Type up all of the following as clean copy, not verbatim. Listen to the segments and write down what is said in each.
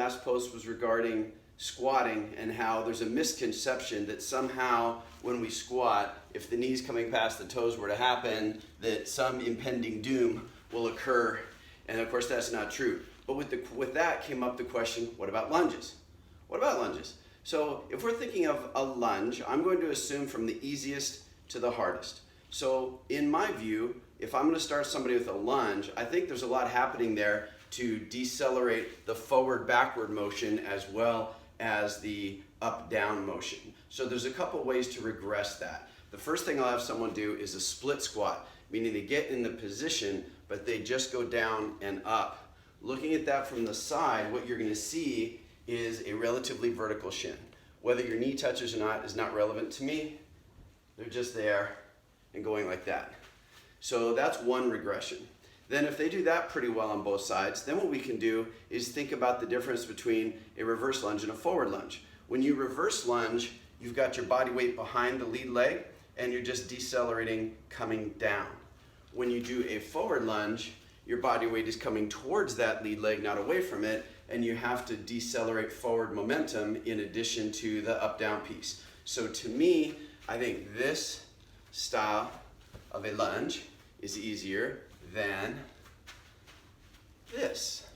last post was regarding squatting and how there's a misconception that somehow when we squat, if the knees coming past the toes were to happen, that some impending doom will occur. And of course that's not true. But with that came up the question, what about lunges? What about lunges? So if we're thinking of a lunge, I'm going to assume from the easiest to the hardest. So in my view, if I'm going to start somebody with a lunge, I think there's a lot happening there to decelerate the forward-backward motion as well as the up-down motion. So there's a couple ways to regress that. The first thing I'll have someone do is a split squat, meaning they get in the position, but they just go down and up. Looking at that from the side, what you're going to see is a relatively vertical shin. Whether your knee touches or not is not relevant to me. They're just there and going like that. So that's one regression. Then if they do that pretty well on both sides, then what we can do is think about the difference between a reverse lunge and a forward lunge. When you reverse lunge, you've got your body weight behind the lead leg and you're just decelerating coming down. When you do a forward lunge, your body weight is coming towards that lead leg, not away from it, and you have to decelerate forward momentum in addition to the up-down piece. So to me, I think this style of a lunge is easier than this.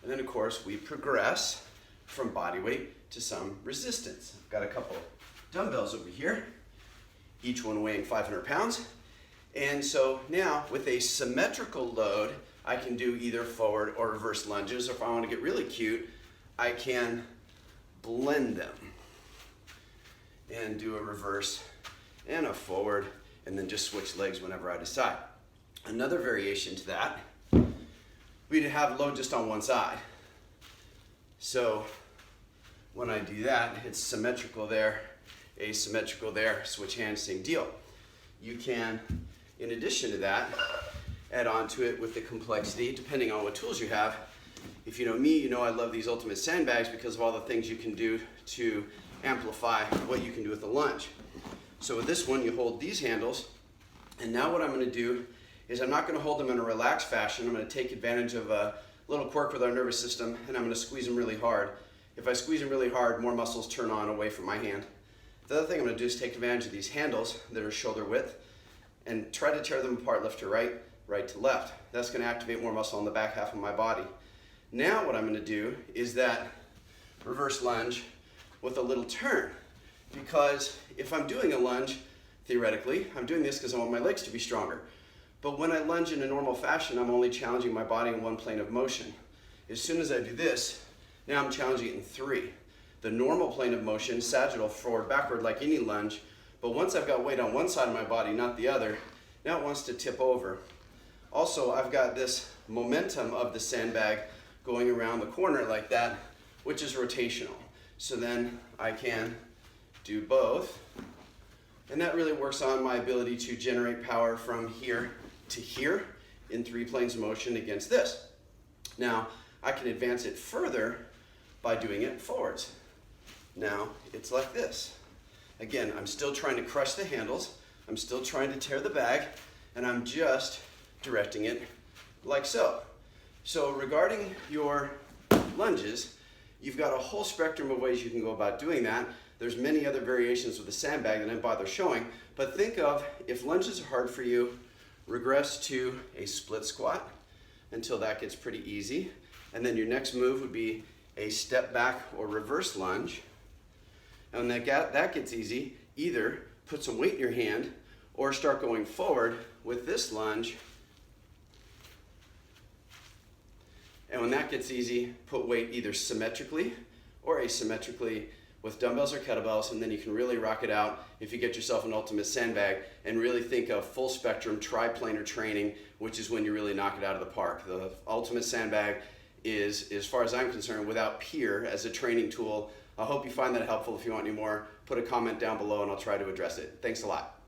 And then of course we progress from body weight to some resistance. I've got a couple dumbbells over here, each one weighing 500 pounds. And so now with a symmetrical load, I can do either forward or reverse lunges. Or if I want to get really cute, I can blend them and do a reverse and a forward and then just switch legs whenever I decide. Another variation to that, we'd have load just on one side. So when I do that, it's symmetrical there, asymmetrical there, switch hands, same deal. You can, in addition to that, add on to it with the complexity, depending on what tools you have. If you know me, you know I love these ultimate sandbags because of all the things you can do to amplify what you can do with a lunge. So with this one, you hold these handles, and now what I'm going to do is I'm not going to hold them in a relaxed fashion. I'm going to take advantage of a little quirk with our nervous system, and I'm going to squeeze them really hard. If I squeeze them really hard, more muscles turn on away from my hand. The other thing I'm going to do is take advantage of these handles that are shoulder width and try to tear them apart left to right, right to left. That's going to activate more muscle on the back half of my body. Now what I'm going to do is that reverse lunge with a little turn, because if I'm doing a lunge, theoretically, I'm doing this because I want my legs to be stronger. But when I lunge in a normal fashion, I'm only challenging my body in one plane of motion. As soon as I do this, now I'm challenging it in three. The normal plane of motion, sagittal, forward, backward, like any lunge. But once I've got weight on one side of my body, not the other, now it wants to tip over. Also, I've got this momentum of the sandbag going around the corner like that, which is rotational. So then I can do both. And that really works on my ability to generate power from here to here in three planes of motion against this. Now, I can advance it further by doing it forwards. Now, it's like this. Again, I'm still trying to crush the handles, I'm still trying to tear the bag, and I'm just directing it like so. So regarding your lunges, you've got a whole spectrum of ways you can go about doing that. There's many other variations with the sandbag that I didn't bother showing, but think of, if lunges are hard for you, regress to a split squat until that gets pretty easy. And then your next move would be a step back or reverse lunge. And when that gets easy, either put some weight in your hand or start going forward with this lunge. And when that gets easy, put weight either symmetrically or asymmetrically with dumbbells or kettlebells, and then you can really rock it out if you get yourself an ultimate sandbag and really think of full spectrum triplanar training, which is when you really knock it out of the park. The ultimate sandbag is, as far as I'm concerned, without peer as a training tool. I hope you find that helpful. If you want any more, put a comment down below and I'll try to address it. Thanks a lot.